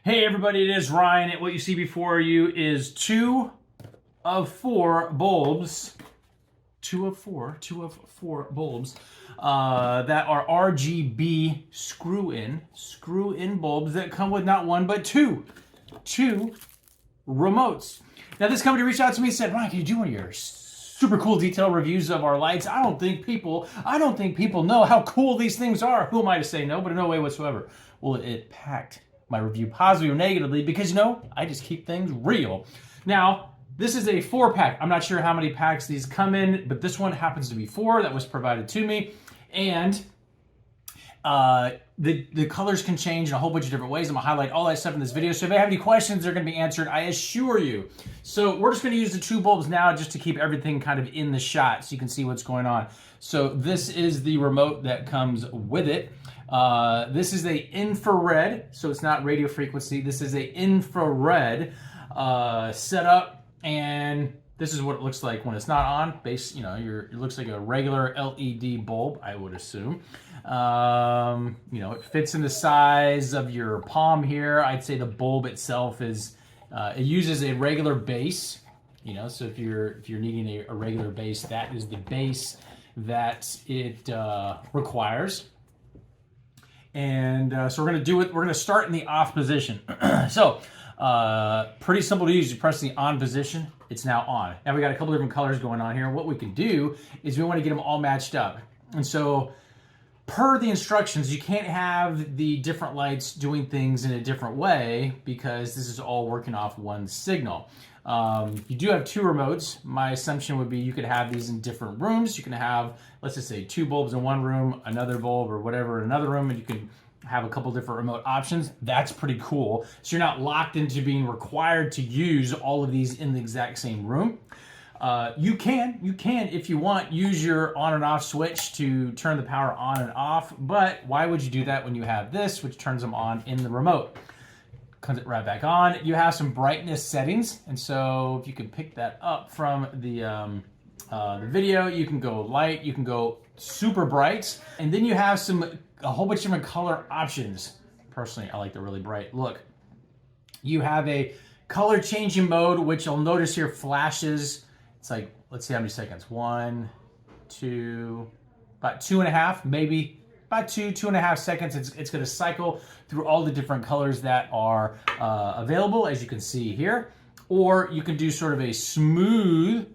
Hey everybody, it is Ryan. What you see before you is 2 of 4 bulbs. 2 of 4 bulbs that are RGB screw-in bulbs that come with not one but two remotes. Now this company reached out to me and said, Ryan, can you do one of your super cool detailed reviews of our lights? I don't think people know how cool these things are. Who am I to say no? But in no way whatsoever will it impact my review positively or negatively, because I just keep things real. Now, this is a 4-pack. I'm not sure how many packs these come in, but this one happens to be 4 that was provided to me. And the colors can change in a whole bunch of different ways. I'm gonna highlight all that stuff in this video. So if you have any questions, they're gonna be answered, I assure you. So we're just gonna use the 2 bulbs now just to keep everything kind of in the shot so you can see what's going on. So this is the remote that comes with it. This is a infrared, so it's not radio frequency. This is a infrared setup, and this is what it looks like when it's not on. It looks like a regular LED bulb, I would assume. It fits in the size of your palm here. I'd say the bulb itself is, it uses a regular base. So if you're needing a regular base, that is the base that it requires. And so we're going to start in the off position. So pretty simple to use. You press the on position, it's now on. Now we got a couple different colors going on here. What we can do is we want to get them all matched up. And so per the instructions, you can't have the different lights doing things in a different way because this is all working off one signal. You do have 2 remotes. My assumption would be you could have these in different rooms. You can have, let's just say, 2 bulbs in one room, another bulb or whatever in another room, and you can have a couple different remote options. That's pretty cool. So you're not locked into being required to use all of these in the exact same room. You can, if you want, use your on and off switch to turn the power on and off, but why would you do that when you have this, which turns them on in the remote? Comes it right back on. You have some brightness settings, and so if you can pick that up from the video, you can go light, you can go super bright, and then you have a whole bunch of different color options. Personally, I like the really bright look. You have a color changing mode, which you'll notice here flashes. It's like, let's see how many seconds. 1, 2, about 2.5, maybe. About 2.5 seconds, it's going to cycle through all the different colors that are available, as you can see here. Or you can do sort of a smooth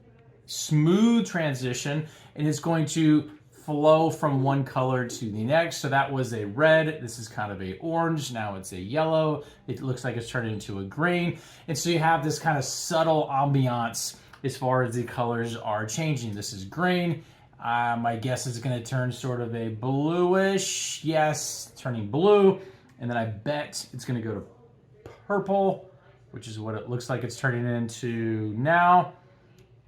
transition, and it's going to flow from one color to the next. So that was a red. This is kind of a orange. Now it's a yellow. It looks like it's turning into a green. And so you have this kind of subtle ambiance as far as the colors are changing. This is green. My guess is going to turn sort of a bluish, yes, turning blue, and then I bet it's going to go to purple, which is what it looks like it's turning into now.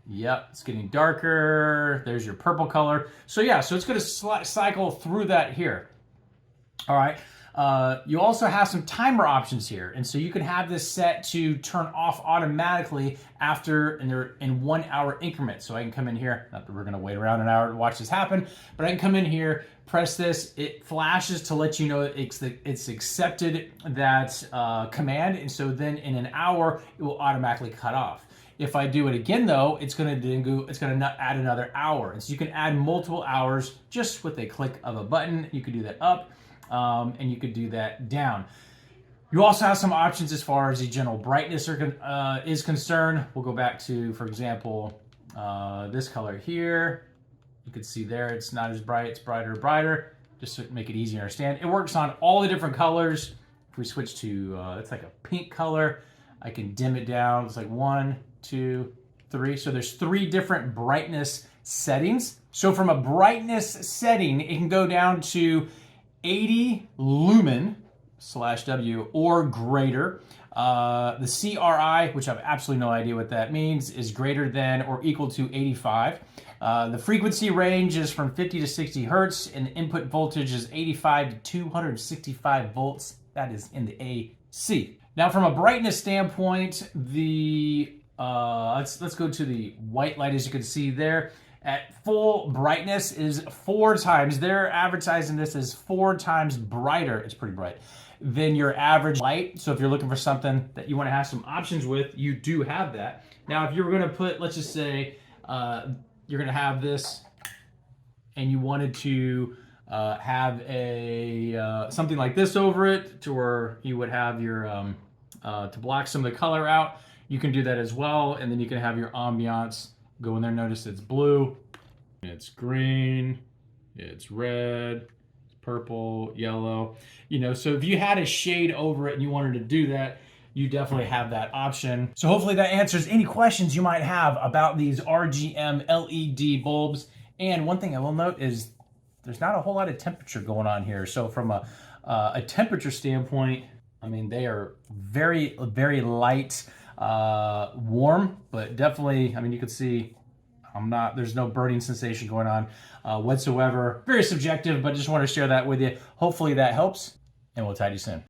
Yep, it's getting darker. There's your purple color. So yeah, so it's going to cycle through that here. All right. You also have some timer options here, and so you can have this set to turn off automatically in 1 hour increments. So I can come in here, not that we're gonna wait around an hour to watch this happen, but I can come in here, press this, it flashes to let you know it's accepted that command, and so then in an hour, it will automatically cut off. If I do it again though, it's gonna add another hour. And so you can add multiple hours just with a click of a button. You can do that up, and you could do that down. You also have some options as far as the general brightness is concerned. We'll go back to, for example, this color here. You can see there it's not as bright, it's brighter, just to make it easier to understand. It works on all the different colors. If we switch to, it's like a pink color, I can dim it down. It's like 1, 2, 3. So there's 3 different brightness settings. So from a brightness setting, it can go down to 80 lumen/W or greater. The CRI, which I have absolutely no idea what that means, is greater than or equal to 85. The frequency range is from 50 to 60 hertz, and the input voltage is 85 to 265 volts. That is in the AC. Now, from a brightness standpoint, let's go to the white light, as you can see there. At full brightness is 4 times. They're advertising this as 4 times brighter. It's pretty bright. than your average light. So if you're looking for something that you want to have some options with, you do have that. Now, if you're going to put, let's just say, you're going to have this and you wanted to have a something like this over it, to where you would have your to block some of the color out, you can do that as well. And then you can have your ambiance go in there. Notice it's blue, it's green, it's red, it's purple, yellow. You know, so if you had a shade over it and you wanted to do that, you definitely have that option. So hopefully that answers any questions you might have about these RGM LED bulbs. And one thing I will note is there's not a whole lot of temperature going on here. So from a temperature standpoint, I mean, they are very, very light, warm, but definitely, I mean, you can see there's no burning sensation going on whatsoever. Very subjective, but just want to share that with you. Hopefully that helps, and we'll talk to you soon.